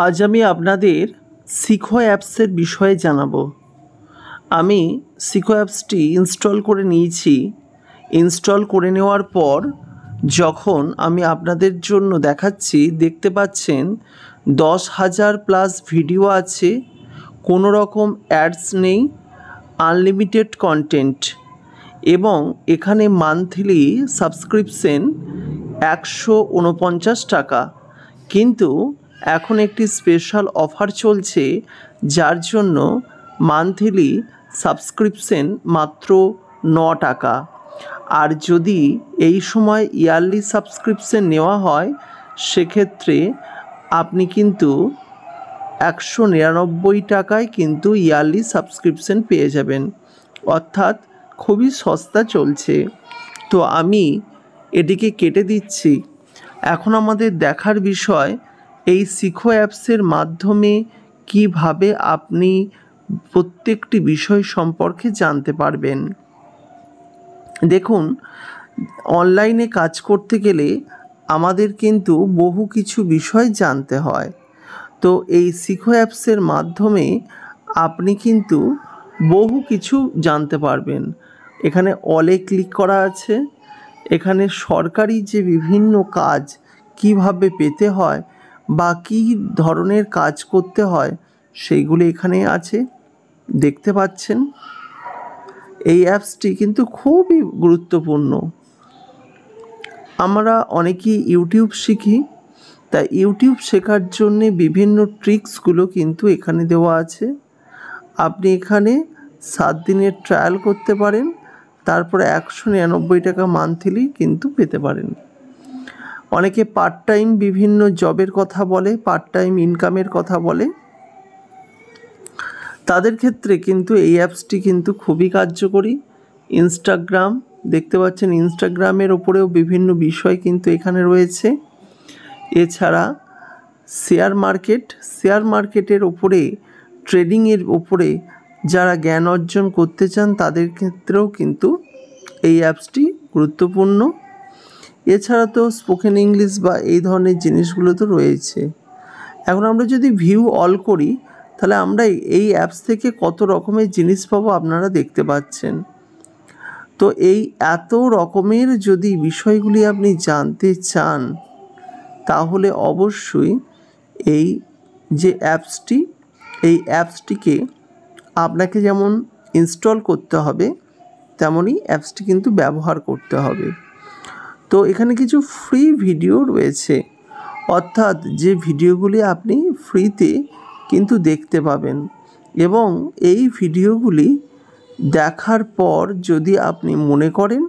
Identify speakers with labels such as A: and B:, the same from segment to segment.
A: আজ আমি আপনাদের শিখো অ্যাপসের বিষয়ে জানাবো। আমি শিখো অ্যাপসটি ইনস্টল করে নিয়েছি। ইনস্টল করে নেওয়ার পর যখন আমি আপনাদের জন্য দেখাচ্ছি, দেখতে পাচ্ছেন 10,000 প্লাস ভিডিও আছে, কোনো রকম অ্যাডস নেই, আনলিমিটেড কন্টেন্ট এবং এখানে মান্থলি সাবস্ক্রিপশন 149 টাকা। কিন্তু এখন একটি স্পেশাল অফার চলছে, যার জন্য মান্থলি সাবস্ক্রিপশন মাত্র 9 টাকা। আর যদি এই সময় ইয়ারলি সাবস্ক্রিপশন নেওয়া হয়, সেক্ষেত্রে আপনি কিন্তু 199 টাকায় কিন্তু ইয়ারলি সাবস্ক্রিপশন পেয়ে যাবেন, অর্থাৎ খুবই সস্তা চলছে। তো আমি এটিকে কেটে দিচ্ছি। এখন আমাদের দেখার বিষয়, এই শিখো অ্যাপসের মাধ্যমে কিভাবে আপনি প্রত্যেকটি বিষয় সম্পর্কে জানতে পারবেন। দেখুন, অনলাইনে কাজ করতে গেলে আমাদের কিন্তু বহু কিছু বিষয় জানতে হয়। তো এই শিখো অ্যাপসের মাধ্যমে আপনি কিন্তু বহু কিছু জানতে পারবেন। এখানে অলে ক্লিক করা আছে। এখানে সরকারি যে বিভিন্ন কাজ কিভাবে পেতে হয় বা কী ধরনের কাজ করতে হয়, সেইগুলি এখানে আছে, দেখতে পাচ্ছেন। এই অ্যাপসটি কিন্তু খুবই গুরুত্বপূর্ণ। আমরা অনেকেই ইউটিউব শিখি, তাই ইউটিউব শেখার জন্যে বিভিন্ন ট্রিক্সগুলো কিন্তু এখানে দেওয়া আছে। আপনি এখানে 7 দিনের ট্রায়াল করতে পারেন, তারপরে 199 টাকা মান্থলি কিন্তু পেতে পারেন। অনেকে পার্ট টাইম বিভিন্ন জবের কথা বলে, পার্ট টাইম ইনকামের কথা বলে, তাদের ক্ষেত্রে কিন্তু এই অ্যাপসটি কিন্তু খুবই কার্যকরী। ইনস্টাগ্রাম দেখতে পাচ্ছেন, ইনস্টাগ্রামের ওপরেও বিভিন্ন বিষয় কিন্তু এখানে রয়েছে। এছাড়া শেয়ার মার্কেটের ওপরে, ট্রেডিংয়ের ওপরে যারা জ্ঞান অর্জন করতে চান, তাদের ক্ষেত্রেও কিন্তু এই অ্যাপসটি গুরুত্বপূর্ণ। এছাড়া তো স্পোকেন ইংলিশ বা এই ধরনের জিনিসগুলো তো রয়েছে। এখন আমরা যদি ভিউ অল করি, তাহলে আমরা এই অ্যাপস থেকে কত রকমের জিনিস পাবো আপনারা দেখতে পাচ্ছেন। তো এই এত রকমের যদি বিষয়গুলি আপনি জানতে চান, তাহলে অবশ্যই এই যে অ্যাপসটি, এই অ্যাপসটিকে আপনাকে যেমন ইনস্টল করতে হবে, তেমনই অ্যাপসটি কিন্তু ব্যবহার করতে হবে। তো এখানে কিছু ফ্রি ভিডিও রয়েছে, অর্থাৎ যে ভিডিওগুলি আপনি ফ্রিতে কিন্তু দেখতে পাবেন, এবং এই ভিডিওগুলি দেখার পর যদি আপনি মনে করেন,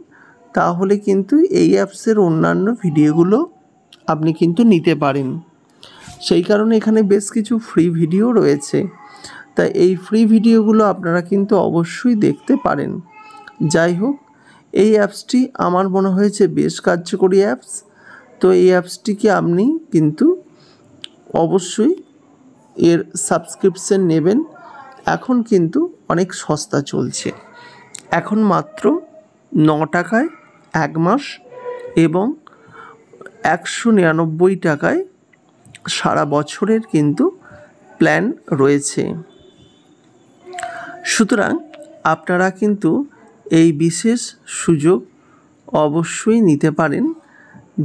A: তাহলে কিন্তু এই অ্যাপসের অন্যান্য ভিডিওগুলো আপনি কিন্তু নিতে পারেন। সেই কারণে এখানে বেশ কিছু ফ্রি ভিডিও রয়েছে, তাই এই ফ্রি ভিডিওগুলো আপনারা কিন্তু অবশ্যই দেখতে পারেন। যাই হোক, এই অ্যাপসটি আমার মনে হয়েছে বেশ কার্যকরী অ্যাপস। তো এই অ্যাপসটিকে আপনি কিন্তু অবশ্যই এর সাবস্ক্রিপশন নেবেন। এখন কিন্তু অনেক সস্তা চলছে, এখন মাত্র 9 টাকায় 1 মাস এবং 199 টাকায় সারা বছরের কিন্তু প্ল্যান রয়েছে। সুতরাং আপনারা কিন্তু এই বিশেষ সুযোগ অবশ্যই নিতে পারেন,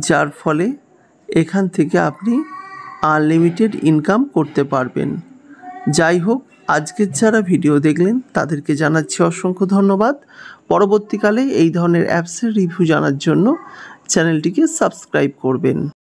A: যার ফলে এখান থেকে আপনি আনলিমিটেড ইনকাম করতে পারবেন। যাই হোক, আজকের যারা ভিডিও দেখলেন তাদেরকে জানাচ্ছি অসংখ্য ধন্যবাদ। পরবর্তীকালে এই ধরনের অ্যাপসের রিভিউ জানার জন্য চ্যানেলটিকে সাবস্ক্রাইব করবেন।